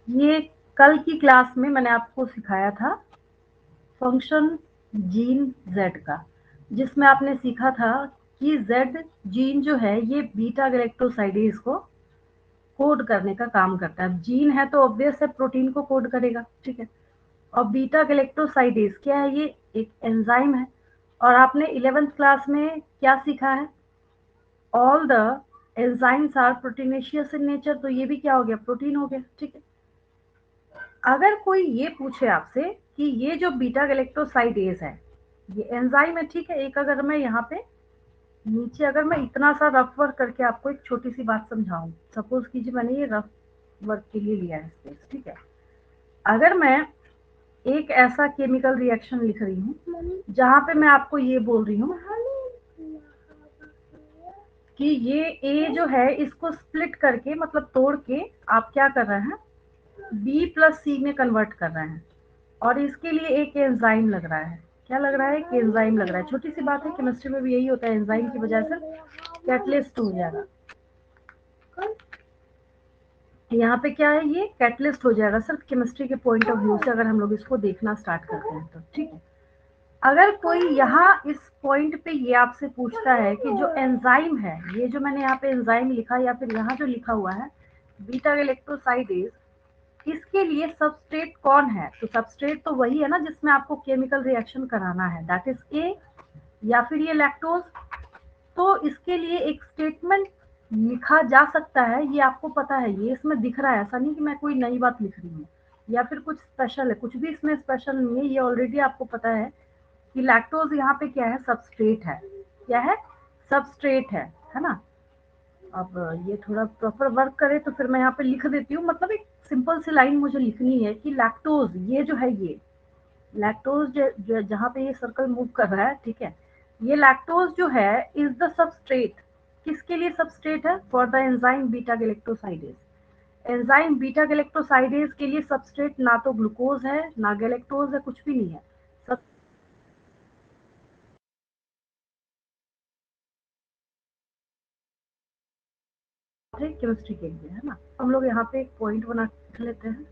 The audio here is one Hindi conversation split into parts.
ये कल की क्लास में मैंने आपको सिखाया था फंक्शन जीन जेड का, जिसमें आपने सीखा था कि जेड जीन जो है ये बीटा गैलेक्टोसाइडेज को कोड करने का काम करता है। जीन है तो ऑब्वियस है प्रोटीन को कोड करेगा, ठीक है। और बीटा गैलेक्टोसाइडेज क्या है? ये एक एंजाइम है। और आपने 11th क्लास में क्या सीखा है? All the enzymes are proteinaceous in nature, तो ये भी क्या हो गया? प्रोटीन हो गया, ठीक है। अगर कोई ये पूछे आपसे कि ये जो बीटा गैलेक्टोसाइडेज है ये एंजाइम है, ठीक है। एक अगर मैं यहाँ पे नीचे अगर मैं इतना सा रफ वर्क करके आपको एक छोटी सी बात समझाऊं, सपोज कीजिए मैंने ये रफ वर्क के लिए लिया है स्पेस, ठीक है। अगर मैं एक ऐसा केमिकल रिएक्शन लिख रही हूँ जहां पे मैं आपको ये बोल रही हूँ कि ये ए जो है इसको स्प्लिट करके मतलब तोड़ के आप क्या कर रहे हैं? बी प्लस सी में कन्वर्ट कर रहे हैं। और इसके लिए एक एंजाइम लग रहा है। क्या लग रहा है? कि एंजाइम लग रहा है। छोटी सी बात है, केमिस्ट्री में भी यही होता है, एंजाइम की वजह से कैटलिस्ट हो जाएगा। यहाँ पे क्या है? ये कैटलिस्ट हो जाएगा सिर्फ केमिस्ट्री के पॉइंट ऑफ व्यू से, अगर हम लोग इसको देखना स्टार्ट करते हैं तो, ठीक है। अगर कोई यहाँ इस पॉइंट पे ये आपसे पूछता है कि जो एंजाइम है, ये जो मैंने यहाँ पे एंजाइम लिखा या फिर यहाँ जो लिखा हुआ है बीटा गैलेक्टोसाइडेज, इसके लिए सबस्ट्रेट कौन है? तो सबस्ट्रेट तो वही है ना जिसमें आपको केमिकल रिएक्शन कराना है, दैट इज ए, या फिर ये लैक्टोज। तो इसके लिए एक स्टेटमेंट लिखा जा सकता है, ये आपको पता है, ये इसमें दिख रहा है, ऐसा नहीं कि मैं कोई नई बात लिख रही हूँ या फिर कुछ स्पेशल है, कुछ भी इसमें स्पेशल नहीं है, ये ऑलरेडी आपको पता है कि लैक्टोज यहाँ पे क्या है? सबस्ट्रेट है। क्या है? सबस्ट्रेट है ना। अब ये थोड़ा प्रॉपर वर्क करे तो फिर मैं यहाँ पे लिख देती हूँ, मतलब एक सिंपल सी लाइन मुझे लिखनी है कि लैक्टोज ये जो है, ये लैक्टोज जहाँ पे ये सर्कल मूव कर रहा है, ठीक है, ये लैक्टोज जो है इज द सबस्ट्रेट। किसके लिए सबस्ट्रेट है? For the enzyme beta galactosidase. Enzyme beta galactosidase के लिए सबस्ट्रेट ना तो ग्लूकोज है ना गैलेक्टोज है, कुछ भी नहीं है। केमिस्ट्री के लिए, है ना। हम लोग यहाँ पे एक पॉइंट बना लेते हैं।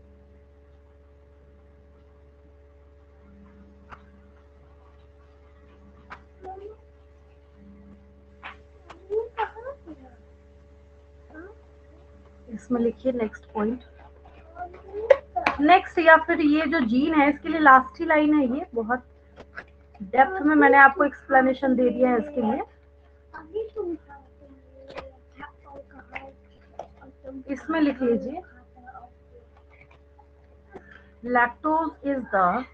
इसमें लिखिए नेक्स्ट पॉइंट। नेक्स्ट या फिर ये जो जीन है इसके लिए लास्ट ही लाइन है, ये बहुत डेप्थ में मैंने आपको एक्सप्लेनेशन दे दिया है इसके लिए। इसमें लिख लीजिए lactose is the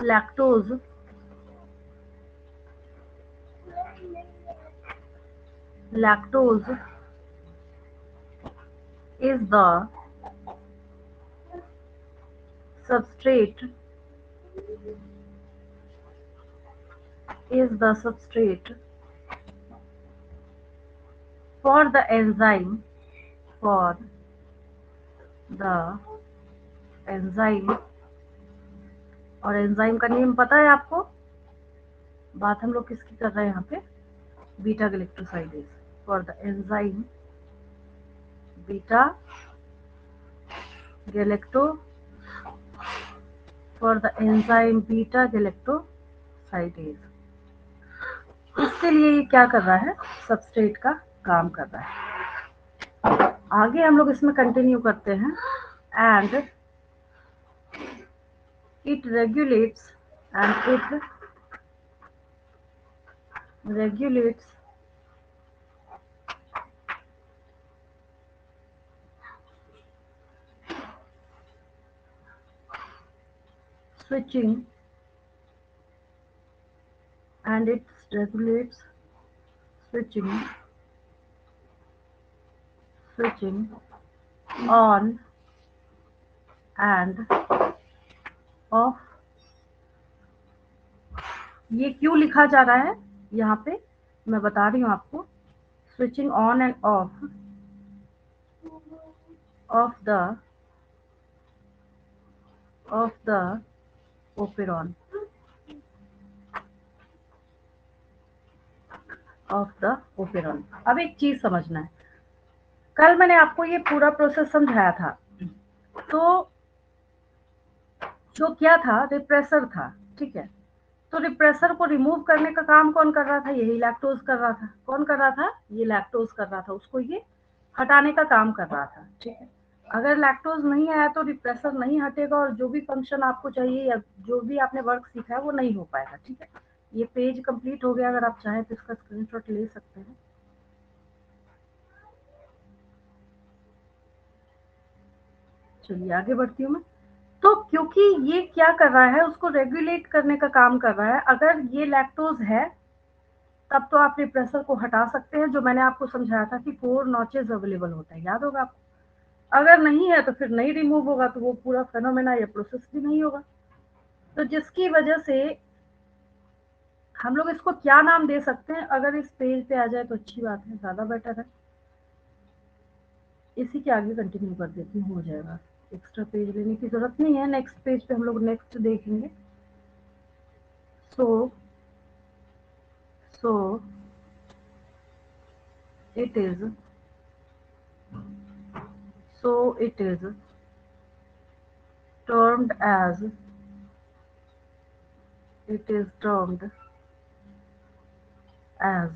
lactose lactose is the substrate for the enzyme for the enzyme। और एंजाइम का नेम पता है आपको? बात हम लोग किसकी कर रहे हैं यहाँ पे? Beta galactosidase. For the enzyme beta galacto for the enzyme beta galactosidase, इसके लिए ये क्या कर रहा है? सबस्ट्रेट का काम कर रहा है। आगे हम लोग इसमें कंटिन्यू करते हैं। And it regulates and it regulates switching and it regulates switching on and off। ये क्यों लिखा जा रहा है यहाँ पे? मैं बता रही हूँ आपको। Switching on end of the operon. Of the operon. अब एक चीज समझना है, कल मैंने आपको ये पूरा प्रोसेस समझाया था। तो जो क्या था, रिप्रेसर था, ठीक है। तो रिप्रेसर को रिमूव करने का काम कौन कर रहा था? यही लैक्टोज कर रहा था। कौन कर रहा था? ये लैक्टोज कर रहा था। उसको ये हटाने का काम कर रहा था, ठीक है। अगर लैक्टोज नहीं आया तो रिप्रेसर नहीं हटेगा और जो भी फंक्शन आपको चाहिए या जो भी आपने वर्क सीखा है वो नहीं हो पाएगा, ठीक है। ये पेज कंप्लीट हो गया। अगर आप चाहें तो इसका स्क्रीनशॉट ले सकते हैं। चलिए आगे बढ़ती हूँ मैं। तो क्योंकि ये क्या कर रहा है, उसको रेगुलेट करने का काम कर रहा है। अगर ये लैक्टोज है तब तो आप रिप्रेसर को हटा सकते हैं, जो मैंने आपको समझाया था कि 4 नॉचेस अवेलेबल होता है, याद होगा आपको। अगर नहीं है तो फिर नहीं रिमूव होगा, तो वो पूरा फेनोमेना या प्रोसेस भी नहीं होगा। तो जिसकी वजह से हम लोग इसको क्या नाम दे सकते हैं? अगर इस पेज पे आ जाए तो अच्छी बात है, ज्यादा बेटर है। इसी के आगे कंटिन्यू कर देती हूँ, हो जाएगा। एक्स्ट्रा पेज लेने की जरूरत नहीं है। नेक्स्ट पेज पे हम लोग नेक्स्ट देखेंगे। So so it is so it is termed as it is termed as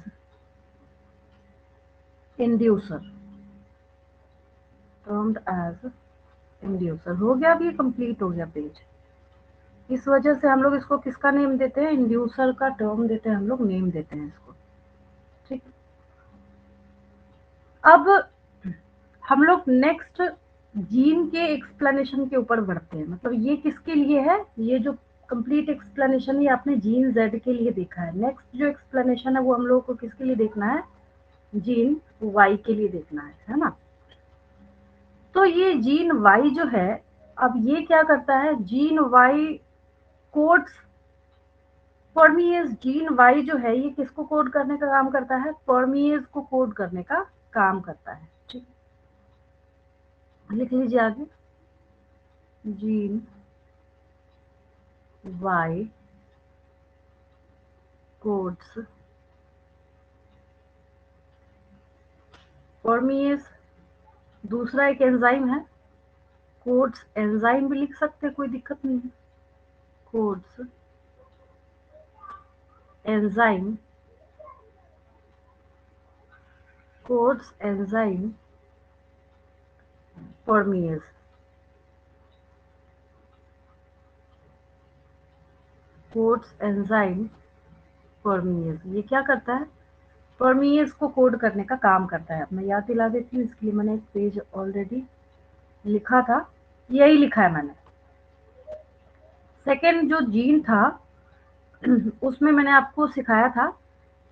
inducer, termed as inducer। हो गया, अभी कंप्लीट हो गया पेज। इस वजह से हम लोग इसको किसका नेम देते हैं? इंड्यूसर का टर्म देते हैं हम लोग, नेम देते हैं इसको, ठीक। अब हम लोग नेक्स्ट जीन के एक्सप्लेनेशन के ऊपर बढ़ते हैं। मतलब ये किसके लिए है? ये जो कंप्लीट एक्सप्लेनेशन ये आपने जीन जेड के लिए देखा है। नेक्स्ट जो एक्सप्लेनेशन है वो हम लोगों को किसके लिए देखना है? जीन वाई के लिए देखना है ना। तो ये जीन वाई जो है, अब ये क्या करता है? Gene Y codes permease. Gene Y जो है ये किसको कोड करने का काम करता है? परमीएज को कोड करने का काम करता है, ठीक। लिख लीजिए आगे। Gene Y codes permease. दूसरा एक एंजाइम है, कोड्स एंजाइम भी लिख सकते हैं, कोई दिक्कत नहीं है। Codes enzyme, codes enzyme परमीएज। Codes enzyme परमीएज ये क्या करता है? परमीएज को कोड करने का काम करता है। मैं याद दिला देती हूँ, इसके लिए मैंने एक पेज ऑलरेडी लिखा था, यही लिखा है मैंने। सेकेंड जो जीन था उसमें मैंने आपको सिखाया था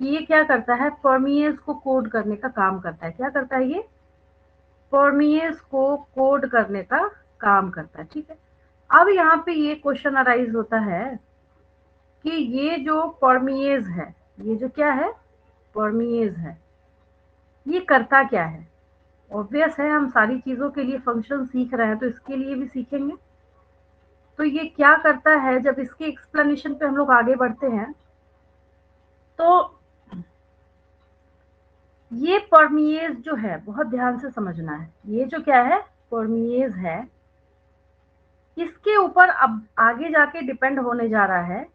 कि ये क्या करता है? परमीएज को कोड करने का काम करता है। क्या करता है ये? परमीएज को कोड करने का काम करता है, ठीक है। अब यहाँ पे ये क्वेश्चन अराइज होता है कि ये जो परमीएज है, ये जो क्या है? परमीएज है, ये करता क्या है? ऑब्वियस है, हम सारी चीजों के लिए फंक्शन सीख रहे हैं तो इसके लिए भी सीखेंगे। तो ये क्या करता है? जब इसके एक्सप्लेनेशन पे हम लोग आगे बढ़ते हैं तो ये परमीएज जो है, बहुत ध्यान से समझना है, ये जो क्या है? परमीएज है। इसके ऊपर अब आगे जाके डिपेंड होने जा रहा है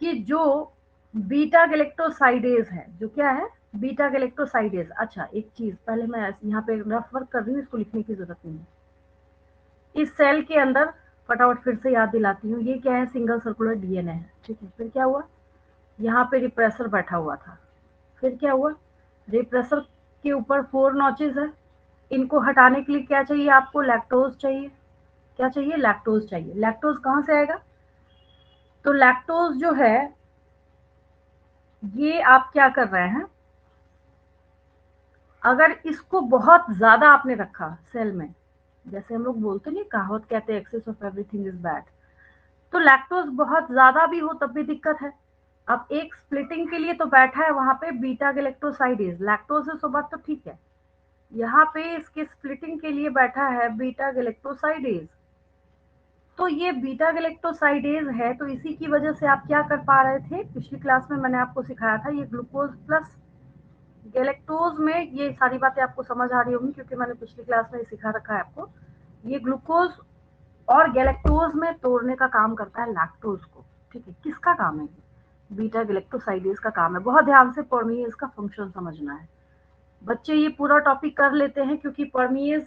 कि जो बीटा गैलेक्टोसाइडेज है, जो क्या है? Beta galactosidase. अच्छा एक चीज पहले मैं यहाँ पे रफ वर्क कर रही हूँ, इसको लिखने की जरूरत नहीं है। इस सेल के अंदर फटाफट फिर से याद दिलाती हूँ, ये क्या है? सिंगल सर्कुलर डीएनए है, ठीक है। फिर क्या हुआ? यहाँ पे रिप्रेसर बैठा हुआ था। फिर क्या हुआ? रिप्रेसर के ऊपर 4 नॉचेस है। इनको हटाने के लिए क्या चाहिए आपको? लैक्टोज चाहिए। क्या चाहिए? लैक्टोज चाहिए। लैक्टोज कहाँ से आएगा? तो लैक्टोज जो है ये आप क्या कर रहे हैं? अगर इसको बहुत ज्यादा आपने रखा सेल में, जैसे हम लोग बोलते नहीं, कहावत कहते हैं excess of everything is bad, तो लैक्टोज बहुत ज्यादा भी हो तब भी दिक्कत है। अब एक स्प्लिटिंग के लिए तो बैठा है वहां पे बीटा गैलेक्टोसाइडेज, लैक्टोज से बात तो ठीक है। यहाँ पे इसके स्प्लिटिंग के लिए बैठा है बीटा गैलेक्टोसाइडेज। तो ये बीटा गैलेक्टोसाइडेज है, तो इसी की वजह से आप क्या कर पा रहे थे, पिछली क्लास में मैंने आपको सिखाया था, ये ग्लूकोज प्लस गैलेक्टोज में, ये सारी बातें आपको समझ आ रही होंगी क्योंकि मैंने पिछली क्लास में सिखा रखा है आपको। ये ग्लूकोज और गैलेक्टोज में तोड़ने का काम करता है लैक्टोज को। ठीक है, किसका काम है? बीटा गैलेक्टोसाइडेज का काम है। बहुत ध्यान से परमीएज का फंक्शन समझना है बच्चे। ये पूरा टॉपिक कर लेते हैं क्योंकि परमीएज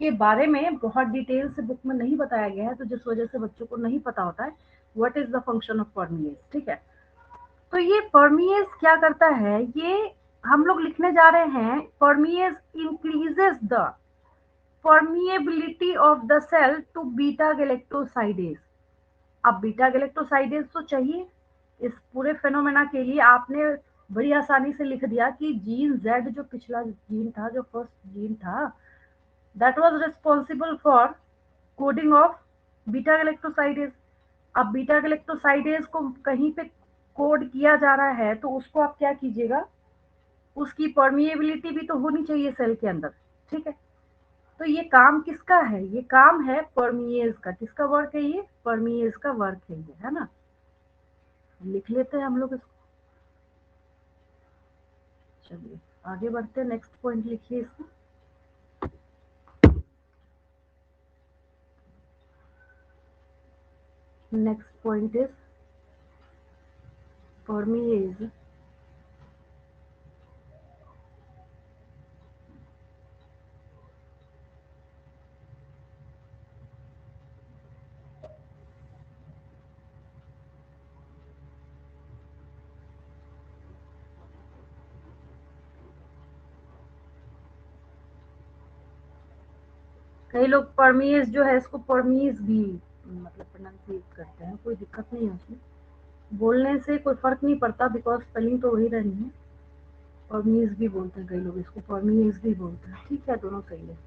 के बारे में बहुत डिटेल से बुक में नहीं बताया गया है, तो जिस वजह से बच्चों को नहीं पता होता है what is the function of परमीएज। ठीक है, तो ये परमीएज क्या करता है, ये हम लोग लिखने जा रहे हैं, परमीएज increases the permeability of the cell to beta galactosidase। अब बीटा गैलेक्टोसाइडेज तो चाहिए इस पूरे फेनोमेना के लिए। आपने बड़ी आसानी से लिख दिया कि जीन जेड, जो पिछला जीन था, जो फर्स्ट जीन था, that was responsible for coding of beta galactosidase. अब बीटा गैलेक्टोसाइडेज को कहीं पे कोड किया जा रहा है तो उसको आप क्या कीजिएगा, उसकी परमिएबिलिटी भी तो होनी चाहिए सेल के अंदर। ठीक है, तो ये काम किसका है, ये काम है परमीएज का। किसका वर्क है ये? परमीएज का वर्क है ये, है ना। लिख लेते हैं हम लोग इसको। चलिए आगे बढ़ते हैं, नेक्स्ट पॉइंट लिखिए इसको। नेक्स्ट पॉइंट इज परमीएज कई लोग परमीएज जो है इसको परमीज भी मतलब प्रोनाउंसिएट करते हैं, कोई दिक्कत नहीं है उसमें, बोलने से कोई फर्क नहीं पड़ता बिकॉज स्पेलिंग तो वही रहनी है। परमीज भी बोलते हैं कई लोग इसको, परमीज भी बोलते हैं, ठीक है, दोनों सही है।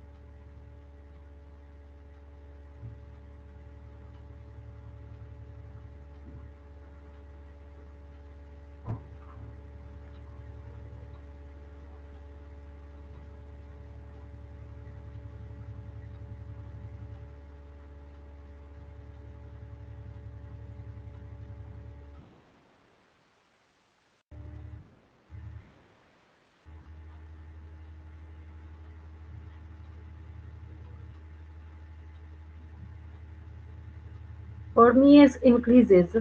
परमीएज increases,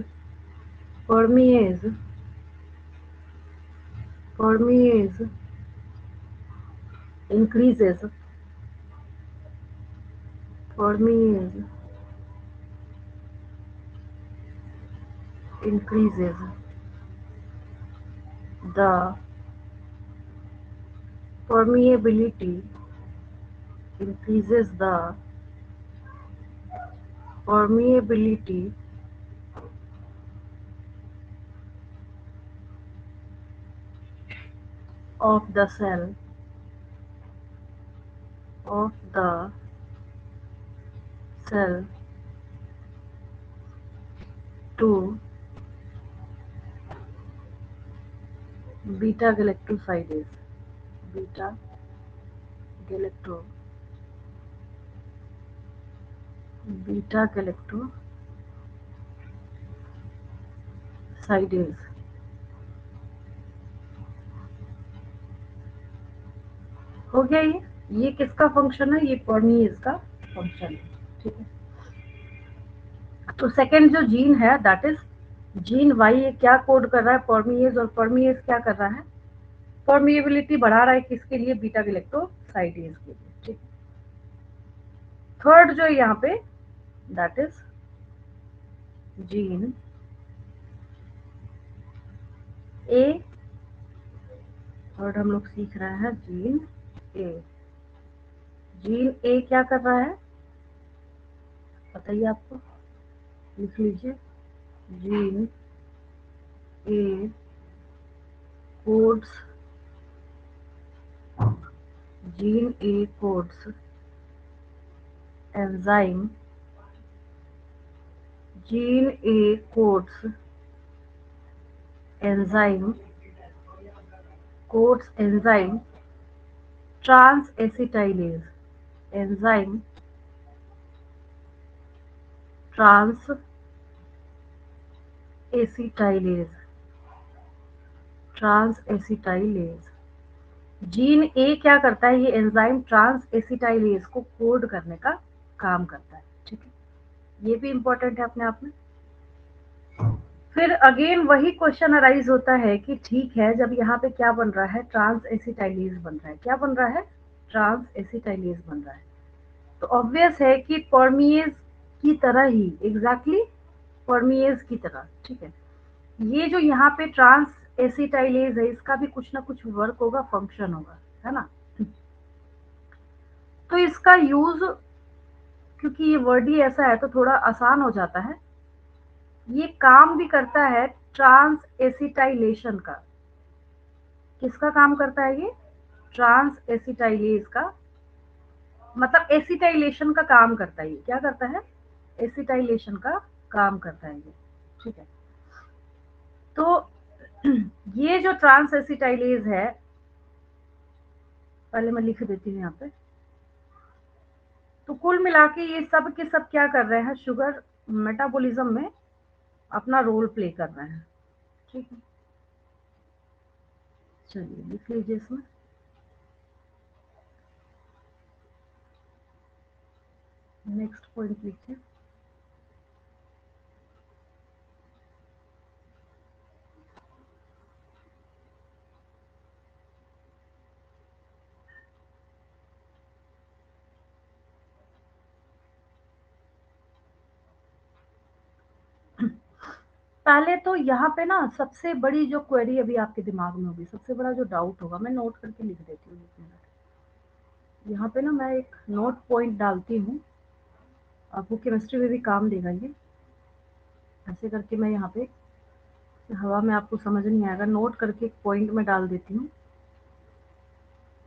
परमीएज permease increases, permease increases the permeability, increases the permeability of the cell, of the cell to beta galactosidase, beta galacto, beta galactosidase। हो गया ये किसका फंक्शन है? ये परमीज का फंक्शन है। ठीक है, तो सेकंड जो जीन है दैट इज जीन वाई, ये क्या कोड कर रहा है? परमीज। और परमीज क्या कर रहा है? परमिएबिलिटी बढ़ा रहा है किसके लिए? बीटा गैलेक्टोसाइडेज के लिए। ठीक, थर्ड जो है यहाँ पे that is gene A. Third हम लोग सीख रहे हैं जीन ए। जीन ए क्या कर रहा है बताइए आपको, लिख लीजिए। Gene A codes, gene A codes enzyme, gene A codes enzyme, codes enzyme transacetylase, enzyme transacetylase, transacetylase. Gene A क्या करता है, ये एंजाइम ट्रांस एसिटाइलेज को कोड करने का काम करता है, ठीक है। ये भी इंपॉर्टेंट है अपने आप में। फिर अगेन वही क्वेश्चन अराइज होता है कि ठीक है, जब यहाँ पे क्या बन रहा है, ट्रांस एसिटाइलेज बन रहा है। क्या बन रहा है, ट्रांस एसिटाइलेज बन रहा है। तो ऑब्वियस है कि परमिएज की तरह ही, एग्जैक्टली परमिएज की तरह, ठीक है। ये जो यहाँ पे ट्रांस एसिटाइलेज है, इसका भी कुछ ना कुछ वर्क होगा, फंक्शन होगा, है ना। तो इसका यूज, क्योंकि ये वर्ड ही ऐसा है तो थोड़ा आसान हो जाता है, ये काम भी करता है ट्रांस एसिटाइलेशन का। किसका काम करता है ये, ट्रांस एसिटाइलेज का, मतलब एसिटाइलेशन का काम करता है। ये क्या करता है, एसिटाइलेशन का काम करता है ये, ठीक है। तो ये जो ट्रांस एसिटाइलेज है, पहले मैं लिख देती हूँ यहाँ पे। तो कुल मिला के ये सब के सब क्या कर रहे हैं, शुगर मेटाबॉलिज्म में अपना रोल प्ले कर रहे हैं, ठीक है। चलिए लिख लीजिए इसमें। नेक्स्ट पॉइंट लिखिए। पहले तो यहाँ पे ना सबसे बड़ी जो क्वेरी अभी आपके दिमाग में होगी, सबसे बड़ा जो डाउट होगा, मैं नोट करके लिख देती हूँ 1 मिनट। यहाँ पे ना मैं एक नोट पॉइंट डालती हूँ, आपको केमिस्ट्री में भी काम देगा ये। ऐसे करके मैं यहाँ पे, हवा में आपको समझ नहीं आएगा, नोट करके एक पॉइंट में डाल देती हूँ।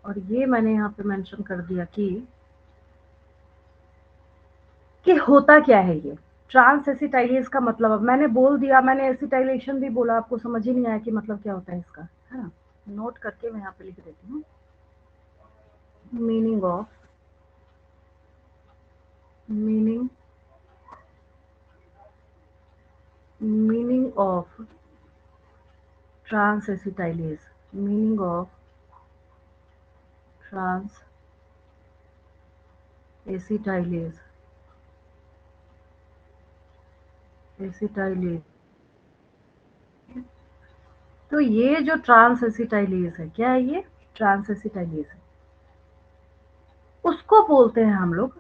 और ये मैंने यहाँ पे मेंशन कर दिया कि होता क्या है ये ट्रांस एसिटाइलेज का मतलब। अब मैंने बोल दिया, मैंने एसिटाइलेशन भी बोला, आपको समझ ही नहीं आया कि मतलब क्या होता है इसका, है ना। नोट करके मैं यहाँ पे लिख देती हूँ, meaning of, meaning meaning of transacetylase, meaning of transacetylase, acetylase. तो ये जो ट्रांस एसिटाइलेज है, क्या है ये, ट्रांस एसिटाइलेज है, उसको बोलते हैं हम लोग,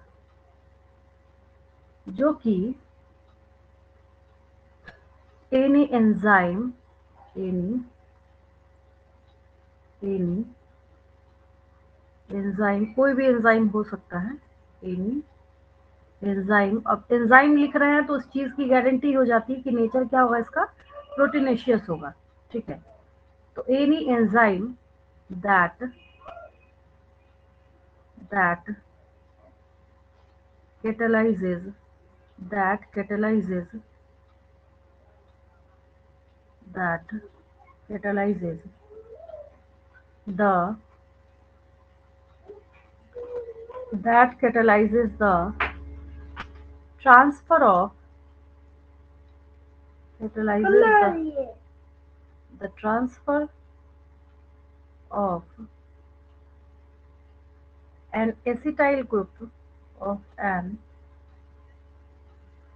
जो कि any enzyme, any any enzyme, कोई भी एंजाइम हो सकता है, एनी एंजाइम। अब एंजाइम लिख रहे हैं तो उस चीज की गारंटी हो जाती है कि नेचर क्या होगा इसका, प्रोटीनेशियस होगा, ठीक है। तो any enzyme that that catalyzes that catalyzes that catalyzes the that catalyzes transfer of catalyzes the transfer of an acetyl group of an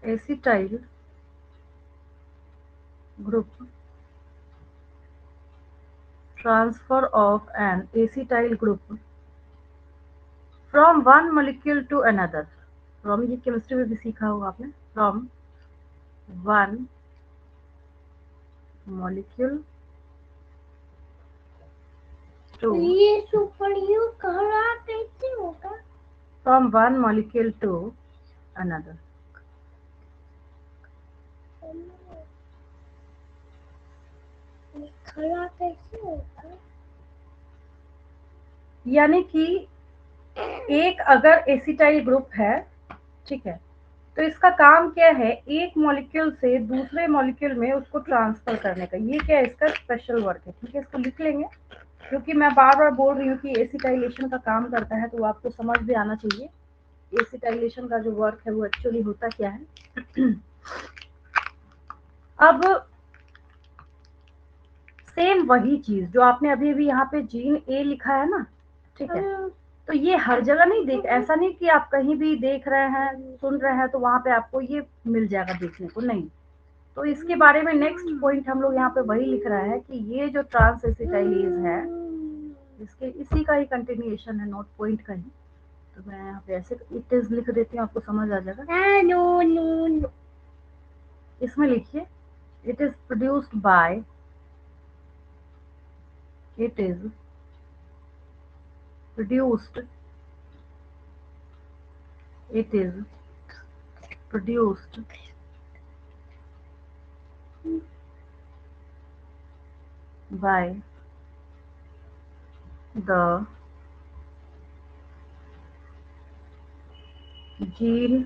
acetyl group transfer of an acetyl group from one molecule to another, from ये केमिस्ट्री में भी सीखा होगा आपने, from one molecule to, ये सुपरयुग कहाँ कैसे होगा, from one molecule to another। खड़ा कैसे होगा, यानी कि एक अगर एसिटाइल ग्रुप है, ठीक है, तो इसका काम क्या है, एक मॉलिक्यूल से दूसरे मॉलिक्यूल में उसको ट्रांसफर करने का। ये क्या है, इसका स्पेशल वर्क है, ठीक है। इसको लिख लेंगे, क्योंकि मैं बार बार बोल रही हूँ कि एसिटाइलेशन का काम करता है, तो आपको समझ भी आना चाहिए एसिटाइलेशन का जो वर्क है वो एक्चुअली होता क्या है। अब सेम वही चीज जो आपने अभी अभी यहाँ पे जीन ए लिखा है ना, ठीक है, तो ये हर जगह नहीं देख, ऐसा नहीं कि आप कहीं भी देख रहे हैं सुन रहे हैं तो वहां पे आपको ये मिल जाएगा देखने को, नहीं। तो इसके बारे में नेक्स्ट पॉइंट हम लोग यहाँ पे वही लिख रहा है कि ये जो ट्रांस एसिटाइलेज है इसके इसी का ही कंटिन्यूएशन है, नोट पॉइंट का ही। तो मैं यहाँ पे ऐसे इट इज लिख देती हूँ, आपको समझ आ जाएगा। नो इसमें लिखिए it is produced by, it is produced, it is produced by the gene,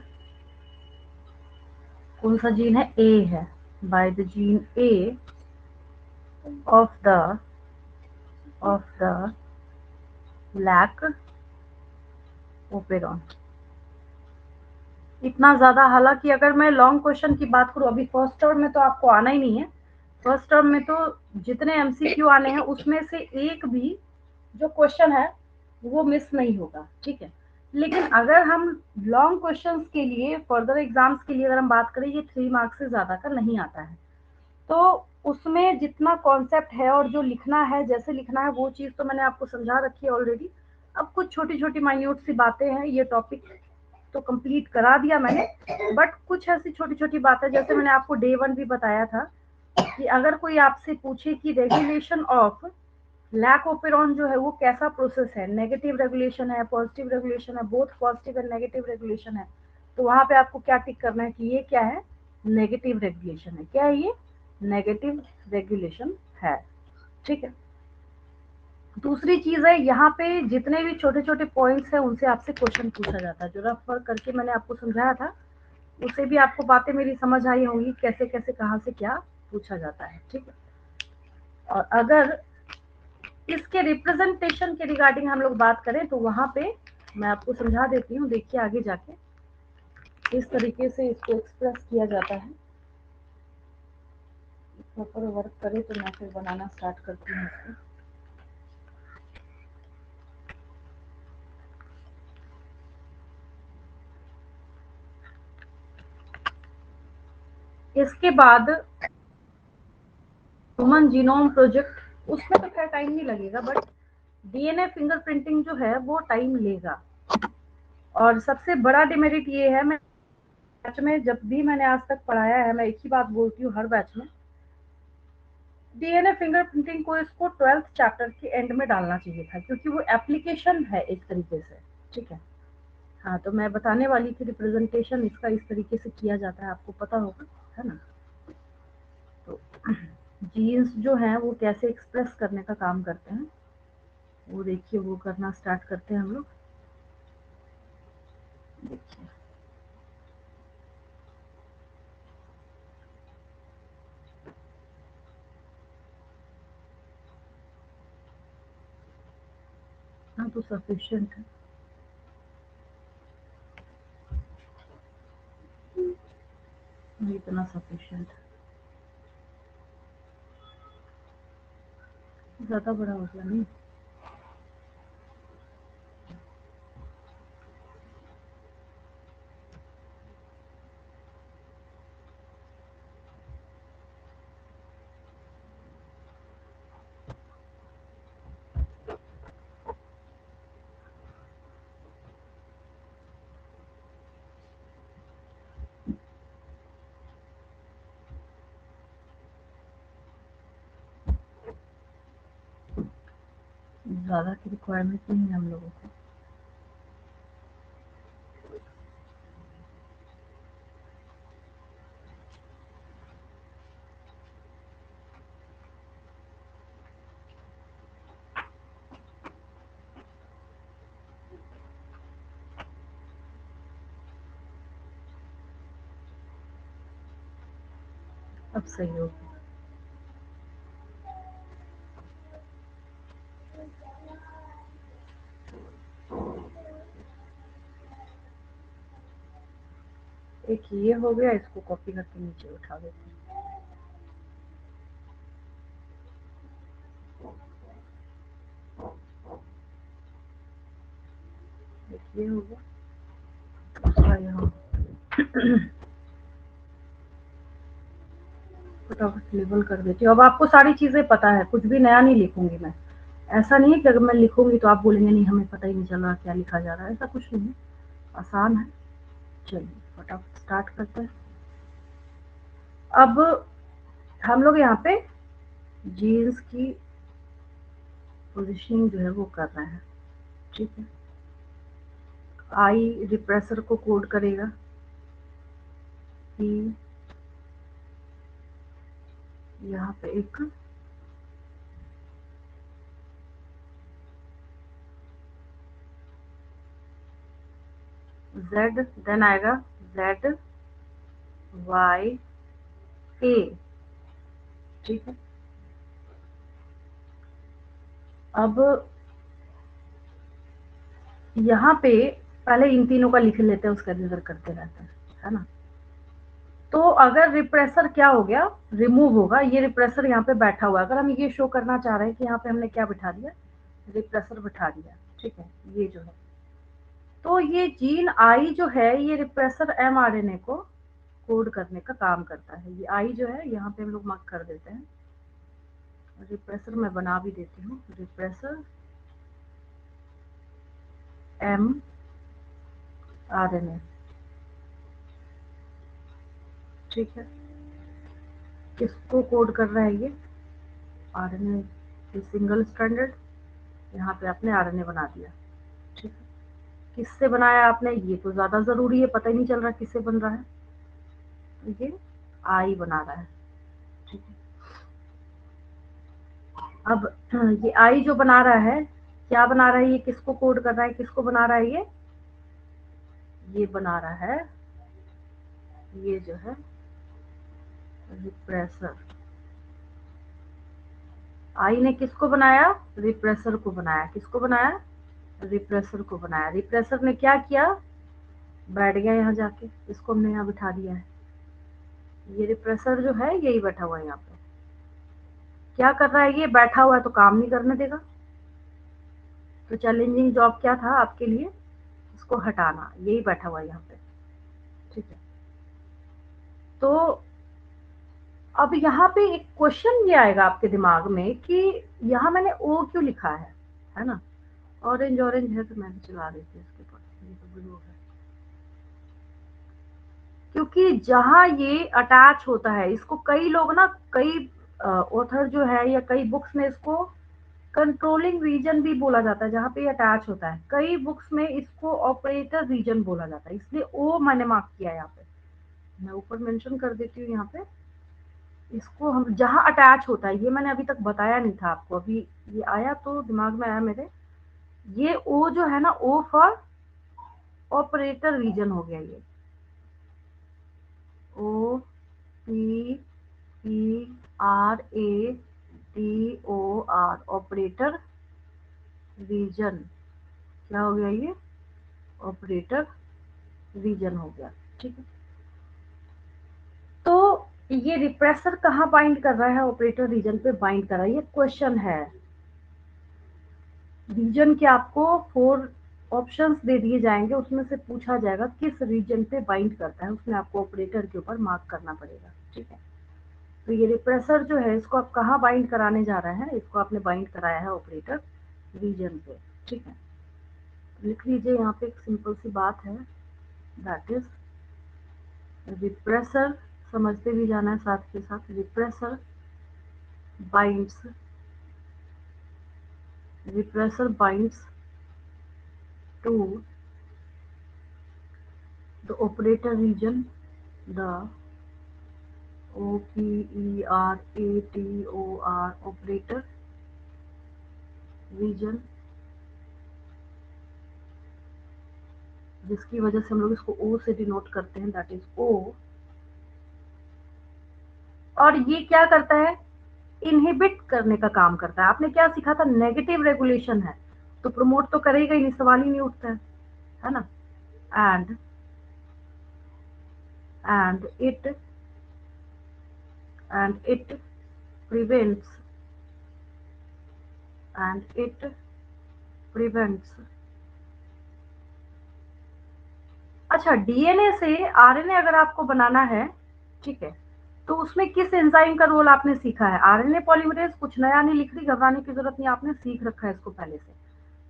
कौन सा जीन है, ए है, by the gene A of the lac operon। इतना ज्यादा, हालांकि अगर मैं लॉन्ग क्वेश्चन की बात करूं, अभी फर्स्ट टर्म में तो आपको आना ही नहीं है, फर्स्ट टर्म में तो जितने एमसीक्यू आने हैं उसमें से एक भी जो क्वेश्चन है वो मिस नहीं होगा, ठीक है। लेकिन अगर हम लॉन्ग क्वेश्चंस के लिए, फर्दर एग्जाम्स के लिए अगर हम बात करें, ये 3 मार्क्स से ज्यादा का नहीं आता है। तो उसमें जितना कॉन्सेप्ट है और जो लिखना है, जैसे लिखना है, वो चीज तो मैंने आपको समझा रखी है ऑलरेडी। अब कुछ छोटी छोटी माइन्यूट सी बातें हैं, ये टॉपिक तो कंप्लीट करा दिया मैंने, बट कुछ ऐसी छोटी छोटी बातें, जैसे मैंने आपको डे 1 भी बताया था कि अगर कोई आपसे पूछे कि रेगुलेशन ऑफ लैक ओपेरॉन जो है वो कैसा प्रोसेस है, नेगेटिव रेगुलेशन है, पॉजिटिव रेगुलेशन है, both positive and negative regulation है, तो वहां पे आपको क्या टिक करना है कि ये क्या है, नेगेटिव रेगुलेशन है। क्या है ये, नेगेटिव रेगुलेशन है, ठीक है। दूसरी चीज है, यहाँ पे जितने भी छोटे छोटे पॉइंट्स हैं उनसे आपसे क्वेश्चन पूछा जाता है, जो रफ वर्क करके मैंने आपको समझाया था उससे भी आपको बातें मेरी समझ आई होंगी, कैसे कैसे कहाँ से क्या पूछा जाता है, ठीक है। और अगर इसके रिप्रेजेंटेशन के रिगार्डिंग हम लोग बात करें तो वहां पे मैं आपको समझा देती हूँ, देखिए आगे जाके इस तरीके से इसको एक्सप्रेस किया जाता है। प्रॉपर वर्क करे तो मैं फिर बनाना स्टार्ट करती हूँ इसको। इसके बाद ह्यूमन जीनोम प्रोजेक्ट, उसमें तो खैर टाइम नहीं लगेगा, बट डीएनए फिंगरप्रिंटिंग जो है वो टाइम लेगा। और सबसे बड़ा डिमेरिट ये है, मैं बैच में जब भी मैंने आज तक पढ़ाया है, मैं एक ही बात बोलती हूँ हर बैच में, डीएनए फिंगरप्रिंटिंग को इसको 12th चैप्टर के एंड में डालना चाहिए था, क्योंकि वो एप्लीकेशन है एक तरीके से, ठीक है। हाँ, तो मैं बताने वाली थी रिप्रेजेंटेशन इसका इस तरीके से किया जाता है, आपको पता होगा, है ना। तो जीन्स जो हैं वो कैसे एक्सप्रेस करने का काम करते हैं वो देखिए, वो करना स्टार्ट करते हैं हम लोग। देखिए हाँ, तो सफिशिएंट है, इतना सफिशिएंट है, ज़्यादा बड़ा हो गया नहीं। ज़्यादा की रिक्वायरमेंट नहीं है हम लोगों को। अब सही हो गया। एक ये हो गया, इसको कॉपी करके नीचे उठा देते हैं। एक ये हो गया, दूसरा यहाँ फटाफट लेबल कर देती हूँ। अब आपको सारी चीजें पता है, कुछ भी नया नहीं लिखूंगी मैं। ऐसा नहीं है कि अगर मैं लिखूंगी तो आप बोलेंगे नहीं हमें पता ही नहीं चल रहा क्या लिखा जा रहा है, ऐसा कुछ नहीं है, आसान है। चलिए फटाफट स्टार्ट करते हैं। अब हम लोग यहाँ पे जीन्स की पोजीशनिंग जो है वो कर रहे हैं, ठीक है। आई रिप्रेसर को कोड करेगा कि यहाँ पे एक Z, देन आएगा Z Y A, ठीक है। अब यहाँ पे पहले इन तीनों का लिख लेते हैं, उसका रिजल्ट करते रहते हैं, है ना। तो अगर रिप्रेसर क्या हो गया, रिमूव होगा, ये रिप्रेसर यहाँ पे बैठा हुआ है। अगर हम ये शो करना चाह रहे हैं कि यहाँ पे हमने क्या बिठा दिया, रिप्रेसर बिठा दिया, ठीक है, ये जो है। तो ये जीन आई जो है ये रिप्रेसर mRNA को कोड करने का काम करता है। ये आई जो है यहाँ पे हम लोग मार्क कर देते हैं। रिप्रेसर मैं बना भी देती हूँ, रिप्रेसर mRNA, ठीक है। किसको कोड कर रहा है ये, आरएनए की सिंगल स्ट्रैंडेड। यहाँ पे आपने आरएनए बना दिया, ठीक है। किससे बनाया आपने, ये तो ज्यादा जरूरी है, पता ही नहीं चल रहा किससे बन रहा है। ये आई बना रहा है, ठीक है। अब ये आई जो बना रहा है, क्या बना रहा है, ये किसको कोड कर रहा है, किसको बना रहा है, ये बना रहा है, ये जो है रिप्रेसर। आई ने किसको बनाया, रिप्रेसर को बनाया। किसको बनाया, रिप्रेसर को बनाया। रिप्रेसर ने क्या किया, बैठ गया यहाँ जाके, इसको हमने यहाँ बिठा दिया है। ये रिप्रेसर जो है यही बैठा हुआ है यहाँ पे। क्या कर रहा है, ये बैठा हुआ है तो काम नहीं करने देगा। तो चैलेंजिंग जॉब क्या था आपके लिए, इसको हटाना। यही बैठा हुआ है यहाँ पे, ठीक है। तो अब यहाँ पे एक क्वेश्चन ये आएगा आपके दिमाग में कि यहाँ मैंने ओ क्यों लिखा है ना। ऑरेंज ऑरेंज है तो मैंने चला रही थी इसके ऊपर, ये तो ब्लू है। क्योंकि जहाँ ये अटैच होता है, इसको कई लोग ना, कई ऑथर जो है या कई बुक्स में इसको कंट्रोलिंग रीजन भी बोला जाता है, जहाँ पे ये अटैच होता है। कई बुक्स में इसको ऑपरेटर रीजन बोला जाता है, इसलिए ओ मैंने मार्क किया है यहाँ पे। मैं ऊपर मेंशन कर देती हूँ यहाँ पे। इसको हम जहाँ अटैच होता है, ये मैंने अभी तक बताया नहीं था आपको, अभी ये आया तो दिमाग में आया मेरे। ये ओ जो है ना, ओ फॉर ऑपरेटर रीजन हो गया ये, O P E R A T O R, operator region. क्या हो गया ये, ऑपरेटर रीजन हो गया, ठीक है। तो ये रिप्रेसर कहाँ बाइंड कर रहा है, ऑपरेटर रीजन पे बाइंड कर रहा है, ये क्वेश्चन है। रीजन के आपको 4 ऑप्शंस दे दिए जाएंगे, उसमें से पूछा जाएगा किस रीजन पे बाइंड करता है, उसमें आपको ऑपरेटर के ऊपर मार्क करना पड़ेगा, ठीक है। तो ये रिप्रेसर जो है, इसको आप कहाँ बाइंड कराने जा रहे हैं, इसको आपने बाइंड कराया है ऑपरेटर रीजन पे, ठीक है। लिख लीजिए यहाँ पे एक सिंपल सी बात है, दैट इज रिप्रेसर, समझते भी जाना है साथ के साथ। Repressor binds, repressor binds to the operator region, the operator operator region, जिसकी वजह से हम लोग इसको ओ से डिनोट करते हैं, दैट इज ओ। और ये क्या करता है, इनहिबिट करने का काम करता है। आपने क्या सीखा था, नेगेटिव रेगुलेशन है तो प्रमोट तो करेगा ही नहीं, सवाल ही नहीं उठता है ना। And and it prevents and it prevents अच्छा, डीएनए से आरएनए अगर आपको बनाना है, ठीक है, तो उसमें किस एंजाइम का रोल आपने सीखा है? आरएनए पॉलीमरेज, कुछ नया नहीं लिख रही, घबराने की जरूरत नहीं, आपने सीख रखा है इसको पहले से।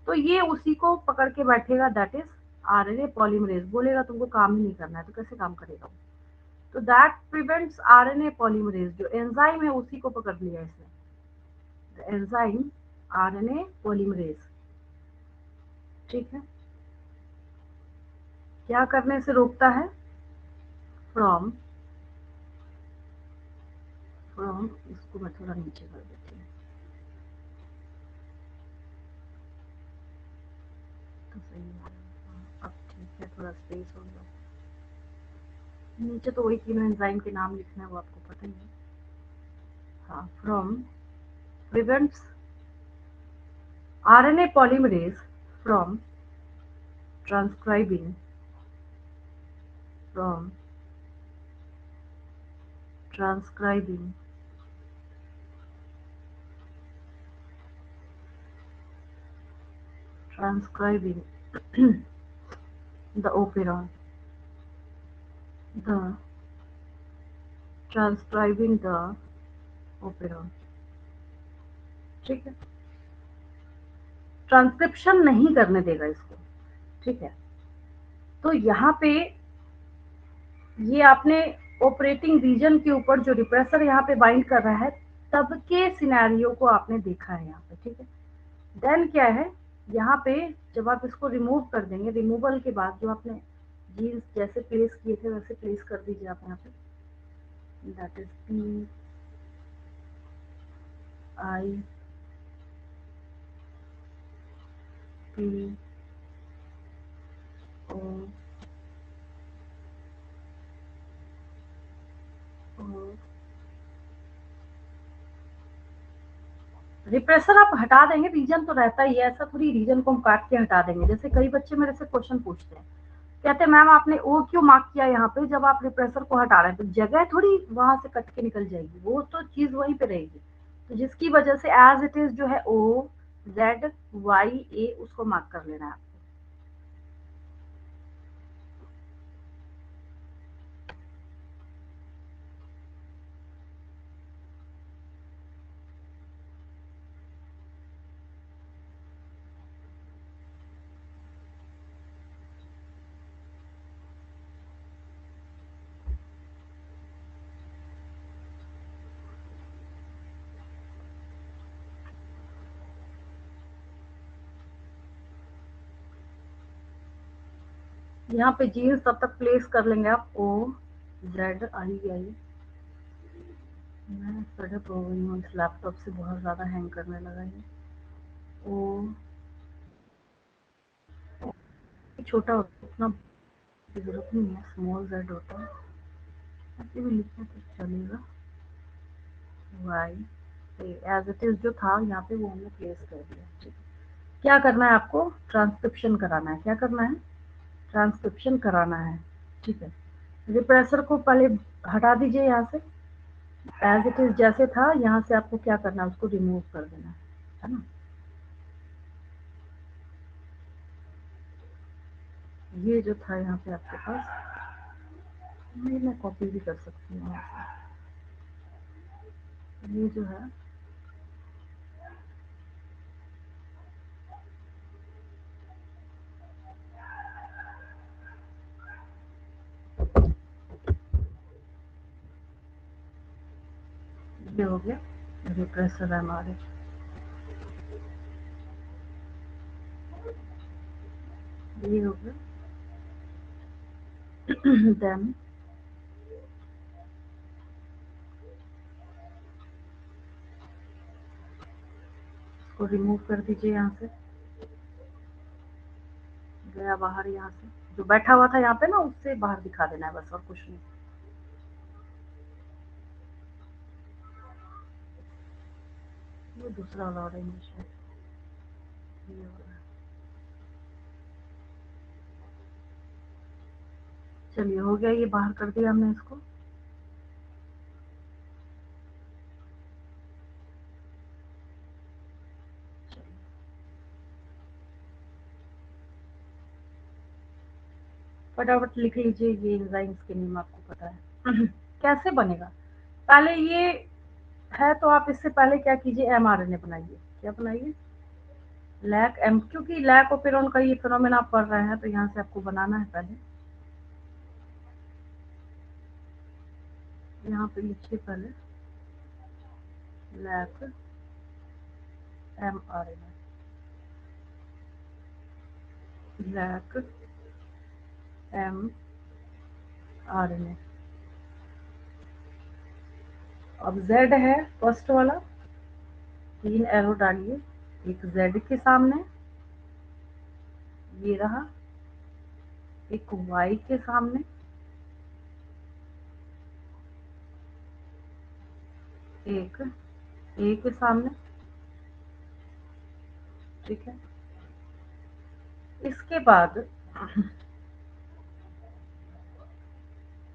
तो ये उसी को पकड़ के बैठेगा, दैट इज आरएनए पॉलीमरेज। बोलेगा तुमको काम ही नहीं करना है, तो कैसे काम करेगा? तो दैट प्रिवेंट्स आरएनए पॉलीमरेज, जो एंजाइम है उसी को पकड़ लिया इसने, एंजाइम आरएनए पॉलीमरेज। ठीक है, क्या करने से रोकता है? फ्रॉम इसको मैं थोड़ा नीचे कर देती हूँ, तो सही है। अब ठीक है, थोड़ा स्पेस हो गया। नीचे तो वही तीनों एंजाइम के नाम लिखना है, वो आपको पता ही है। हाँ, from prevents RNA polymerase from transcribing from transcribing transcribing the operon the transcribing the operon। ठीक है, ट्रांसक्रिप्शन नहीं करने देगा इसको। ठीक है, तो यहाँ पे ये आपने ऑपरेटिंग रीजन के ऊपर जो रिप्रेसर यहाँ पे बाइंड कर रहा है, तब के सिनेरियो को आपने देखा है यहाँ पे। ठीक है, देन क्या है, यहाँ पे जब आप इसको रिमूव कर देंगे, रिमूवल के बाद जो आपने जीन्स जैसे प्लेस किए थे वैसे प्लेस कर दीजिए आप यहाँ पे, that is P I P O repressor आप हटा देंगे, रीजन तो रहता ही है, ऐसा थोड़ी रीजन को हम काट के हटा देंगे। जैसे कई बच्चे मेरे से क्वेश्चन पूछते हैं, कहते हैं मैम आपने ओ क्यों मार्क किया यहाँ पे जब आप रिप्रेसर को हटा रहे हैं? तो जगह थोड़ी वहां से कट के निकल जाएगी, वो तो चीज वहीं पे रहेगी। तो जिसकी वजह से एज इट इज जो है ओ जेड वाई ए उसको मार्क कर लेना है। यहाँ पे जीन्स तब तक प्लेस कर लेंगे आप, ओ जेड आई आई। मैं सड़क हो गई हूँ, इस लैपटॉप से बहुत ज़्यादा हैंग करने लगा है। ओ छोटा उतना जरूरत नहीं है, स्मॉल जेड होता है, ऐसे भी लिखना तो चलेगा। वाई एज इट इज जो था यहाँ पे वो हमने प्लेस कर दिया। ठीक है, क्या करना है आपको? ट्रांसक्रिप्शन कराना है। क्या करना है? ट्रांसक्रिप्शन कराना है। ठीक है, रिप्रेसर को पहले हटा दीजिए यहाँ से, एज इट इज जैसे था यहाँ से आपको क्या करना है, उसको रिमूव कर देना है ना। ये जो था यहाँ पे आपके पास, मैं कॉपी भी कर सकती हूँ यहाँ से। ये जो है ये हो गया रिप्रेसर है हमारे। ये हो गया देन इसको रिमूव कर दीजिए यहाँ से, गया बाहर। यहाँ से जो बैठा हुआ था यहाँ पे ना, उससे बाहर दिखा देना है बस, और कुछ नहीं। ये दूसरा वाला ऑरेंज है, ये वाला। चलिए हो गया, ये बाहर कर दिया हमने इसको। फटाफट लिख लीजिए, ये एंजाइम्स के नेम आपको पता है। कैसे बनेगा, पहले ये है तो आप इससे पहले क्या कीजिए, एमआरएनए बनाइए। क्या बनाइए, लैक एम, क्योंकि लैक ओपेरॉन का ये फिनोमेना आप पढ़ रहे हैं तो यहाँ से आपको बनाना है पहले। यहाँ पे लिखिए पहले लैक एमआरएनए, लैक एमआरएनए। अब जेड है फर्स्ट वाला, 3 एरो डालिए, एक जेड के सामने, ये रहा, एक वाई के सामने, एक ए के सामने, ठीक है। इसके बाद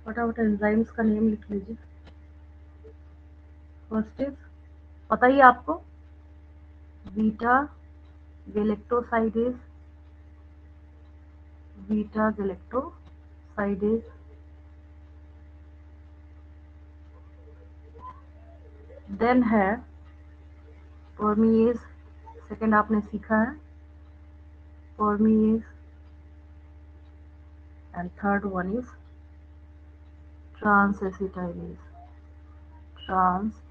फटाफट एंजाइम्स का नेम लिख लीजिए। फर्स्ट इज, पता ही आपको, beta galactosidase, beta galactosidase. Then है परमीएज, सेकेंड आपने सीखा है permease, and third one is transacetylase, trans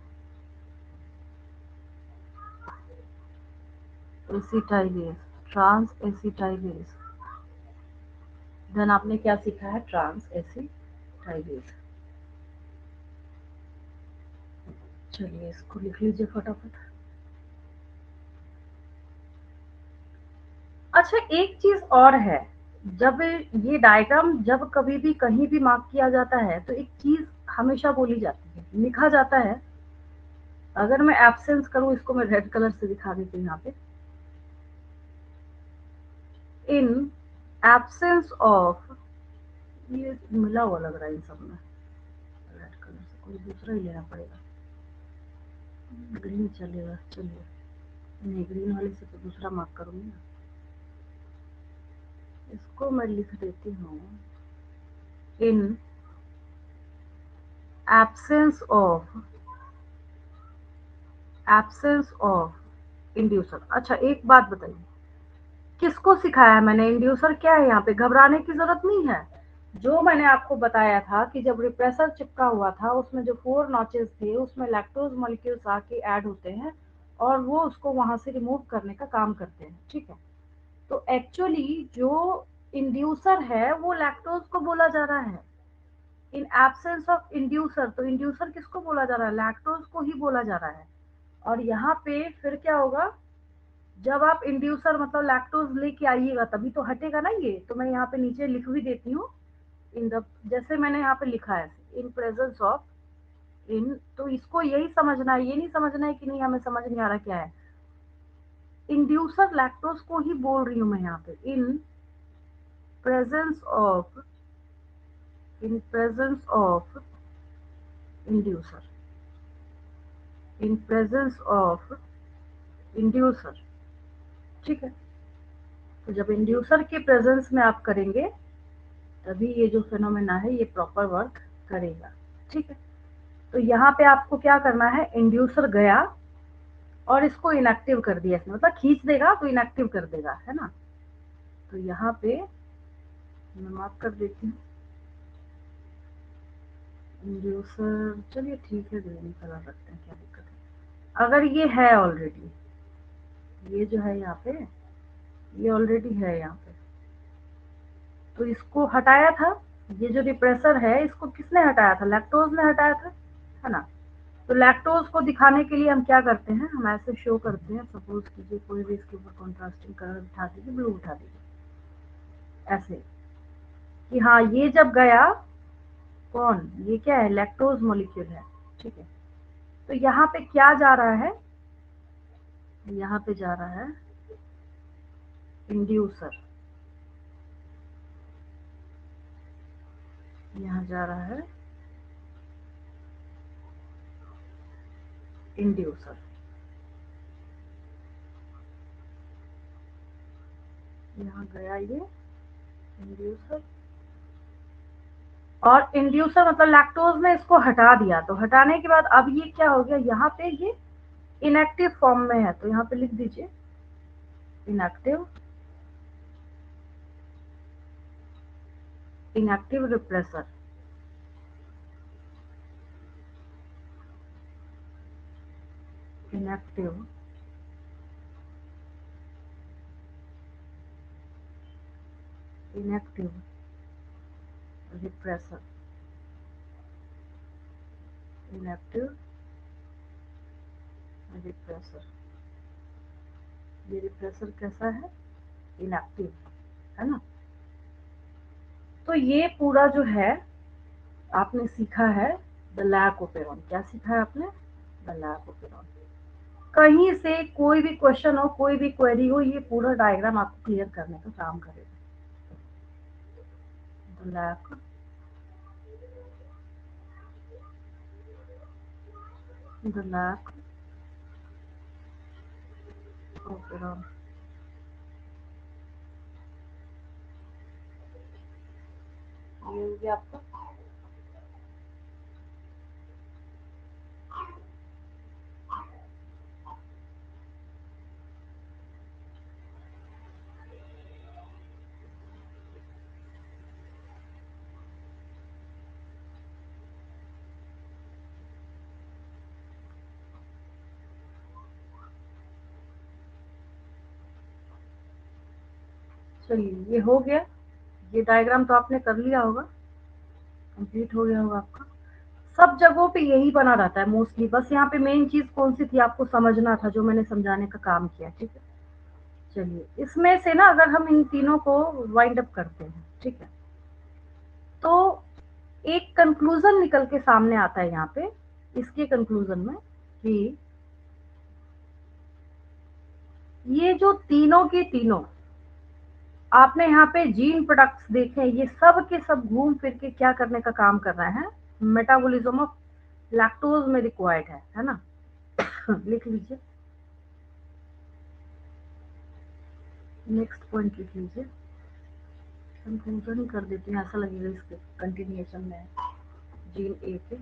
acetylase, transacetylase. Then आपने क्या सीखा है, ट्रांस एसिटाइलेज। चलिए इसको लिख लीजिए फटाफट। अच्छा एक चीज और है, जब ये डायग्राम जब कभी भी कहीं भी मार्क किया जाता है तो एक चीज हमेशा बोली जाती है, लिखा जाता है। अगर मैं एब्सेंस करूं, इसको मैं रेड कलर से दिखा देती हूँ यहाँ पे, इन एब्सेंस ऑफ, ये मिला हुआ लग रहा है इन सब में, रेड कलर से कोई दूसरा ही लेना पड़ेगा, ग्रीन चलेगा। चलिए नहीं, ग्रीन वाले से तो दूसरा मार्क करूंगी ना, इसको मैं लिख देती हूँ, in absence of, absence of inducer. अच्छा एक बात बताइए, किसको सिखाया है मैंने, इंड्यूसर क्या है, यहाँ पे घबराने की जरूरत नहीं है। जो मैंने आपको बताया था कि जब रिप्रेसर चिपका हुआ था उसमें जो 4 नॉचेस थे उसमें लैक्टोज मॉलिक्यूल्स आके ऐड होते हैं और वो उसको वहां से रिमूव करने का काम करते हैं, ठीक है। तो एक्चुअली जो इंड्यूसर है वो लैक्टोज को बोला जा रहा है, इन एब्सेंस ऑफ इंड्यूसर। तो इंड्यूसर किसको बोला जा रहा है, लैक्टोज को ही बोला जा रहा है। और यहाँ पे फिर क्या होगा, जब आप इंड्यूसर मतलब लैक्टोज लेके आइएगा तभी तो हटेगा ना ये। तो मैं यहाँ पे नीचे लिख भी देती हूँ, इन द, जैसे मैंने यहाँ पे लिखा है इन प्रेजेंस ऑफ, इन, तो इसको यही समझना है, ये नहीं समझना है कि नहीं हमें समझ नहीं आ रहा क्या है। इंड्यूसर लैक्टोज को ही बोल रही हूँ मैं यहाँ पे, in presence of, in presence of inducer, in presence of inducer, ठीक है। तो जब इंड्यूसर के प्रेजेंस में आप करेंगे तभी ये जो फिनोमेना है ये प्रॉपर वर्क करेगा, ठीक है। तो यहाँ पे आपको क्या करना है, इंड्यूसर गया और इसको इनएक्टिव कर दिया इसने, मतलब खींच देगा तो इनएक्टिव कर देगा, है ना। तो यहाँ पे मैं मार्क कर देती हूँ इंड्यूसर, चलिए ठीक है ग्रीन कलर रखते हैं, क्या दिक्कत है। अगर ये है ऑलरेडी, ये जो है यहाँ पे, ये ऑलरेडी है यहाँ पे, तो इसको हटाया था, ये जो रिप्रेसर है इसको किसने हटाया था, लैक्टोज ने हटाया था, है ना। तो लैक्टोज को दिखाने के लिए हम क्या करते हैं, हम ऐसे शो करते हैं, सपोज कीजिए कोई भी इसके ऊपर कॉन्ट्रास्टिंग कलर उठा दीजिए, ब्लू उठा दीजिए, ऐसे कि हाँ ये जब गया, कौन, ये क्या है, लैक्टोज मॉलिक्यूल है, ठीक है। तो यहाँ पे क्या जा रहा है, यहाँ पे जा रहा है इंड्यूसर, यहाँ जा रहा है इंड्यूसर, यहाँ गया ये इंड्यूसर, और इंड्यूसर मतलब लैक्टोज ने इसको हटा दिया, तो हटाने के बाद अब ये क्या हो गया, यहाँ पे ये इनएक्टिव फॉर्म में है, तो यहाँ पे लिख दीजिए inactive, inactive repressor. Inactive inactive repressor, inactive repressor. ये रिप्रेसर कैसा है, इनएक्टिव है ना। तो ये पूरा जो है आपने सीखा है द लैकोपेरॉन। क्या सीखा है आपने, द लैकोपेरॉन। कहीं से कोई भी क्वेश्चन हो, कोई भी क्वेरी हो, ये पूरा डायग्राम आपको क्लियर करने का काम करेगा। The lac operon. ये हो गया आपका। चलिए ये हो गया, ये डायग्राम तो आपने कर लिया होगा, कंप्लीट हो गया होगा आपका। सब जगहों पे यही बना रहता है मोस्टली, बस यहाँ पे मेन चीज कौन सी थी आपको समझना था, जो मैंने समझाने का काम किया, ठीक है। चलिए इसमें से ना अगर हम इन तीनों को वाइंड अप करते हैं, ठीक है, तो एक कंक्लूजन निकल के सामने आता है यहाँ पे, इसके कंक्लूजन में कि ये जो तीनों के तीनों आपने यहाँ पे जीन प्रोडक्ट्स देखे, ये सब के सब घूम फिर के क्या करने का काम कर रहे हैं, मेटाबॉलिज्म ऑफ लैक्टोज में रिक्वायर्ड है ना। लिख लीजिए, नेक्स्ट पॉइंट लिख लीजिए, कंक्लूजन कर देते हैं, ऐसा लगेगा इसके कंटिन्यूएशन में जीन ए के।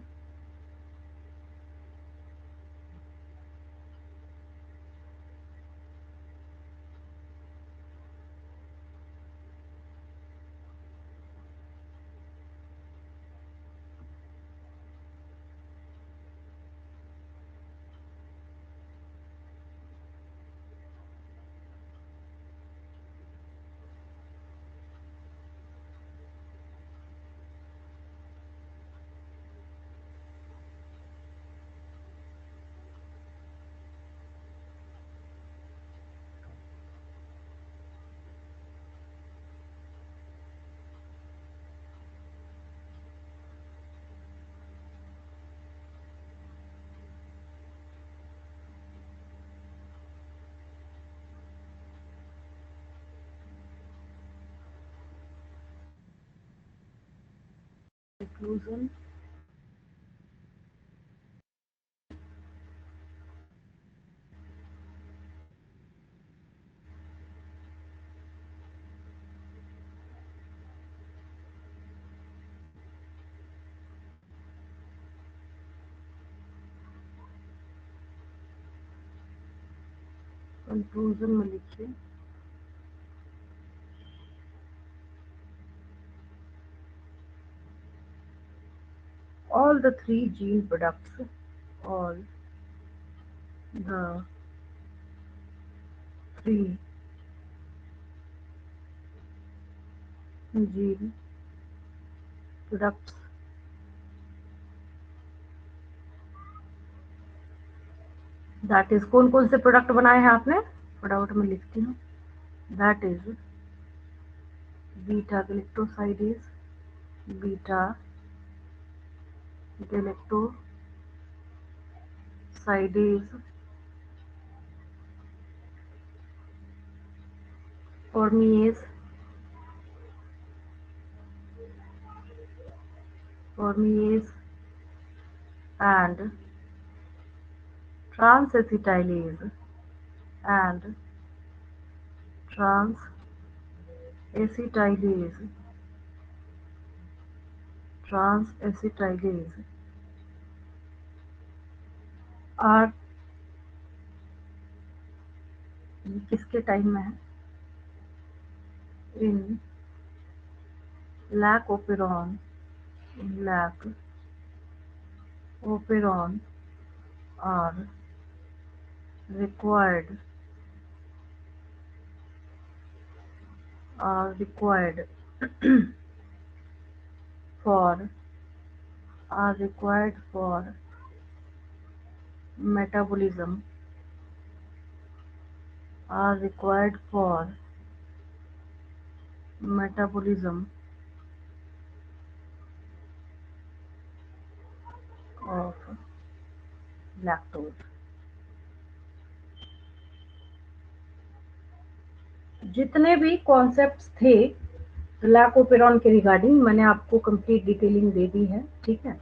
कंक्लूजन, कंक्लूजन में लिखिए all the three gene products, all the three gene products that is, कौन कौन से प्रोडक्ट बनाए हैं आपने, फटाफट में लिखती हूँ, that is beta galactosidase, beta galactosidase, permease, formase and transacetylase and transacetylase are किसके टाइम में है, इन lack operon are required for metabolism are required for metabolism of lactose। जितने भी कॉन्सेप्ट्स थे लैकोपेरॉन के रिगार्डिंग मैंने आपको कंप्लीट डिटेलिंग दे दी है, ठीक है।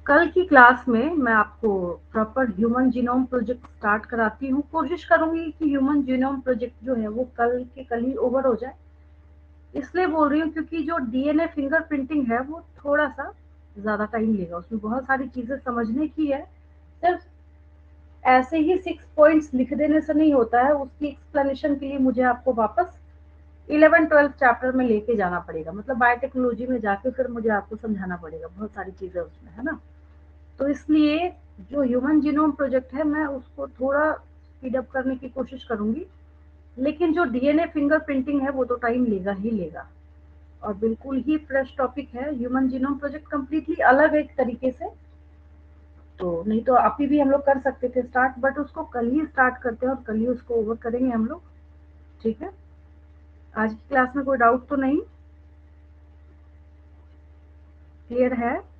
कल की क्लास में मैं आपको proper human genome project start कराती हूँ। कोशिश करूंगी कि ह्यूमन जीनोम प्रोजेक्ट जो है वो कल के कल ही ओवर हो जाए। इसलिए बोल रही हूँ क्योंकि जो डीएनए फिंगरप्रिंटिंग है वो थोड़ा सा ज़्यादा टाइम लेगा, उसमें बहुत सारी चीज़ें समझने की है। सिर्फ ऐसे ही 6 पॉइंट्स लिख देने से नहीं होता है, उसकी एक्सप्लेनेशन के लिए मुझे आपको वापस 11-12 चैप्टर में लेके जाना पड़ेगा, मतलब बायोटेक्नोलॉजी में जाके फिर मुझे आपको समझाना पड़ेगा बहुत सारी चीज़ें उसमें, है ना। तो इसलिए जो ह्यूमन जीनोम प्रोजेक्ट है मैं उसको थोड़ा स्पीड अप करने की कोशिश करूंगी, लेकिन जो डीएनए फिंगरप्रिंटिंग है वो तो टाइम लेगा ही लेगा, और बिल्कुल ही फ्रेश टॉपिक है। ह्यूमन जीनोम प्रोजेक्ट कम्प्लीटली अलग है एक तरीके से, तो नहीं तो अभी भी हम लोग कर सकते थे स्टार्ट, बट उसको कल ही स्टार्ट करते हैं और कल ही उसको ओवर करेंगे हम लोग, ठीक है। आज की क्लास में कोई डाउट तो नहीं, क्लियर है?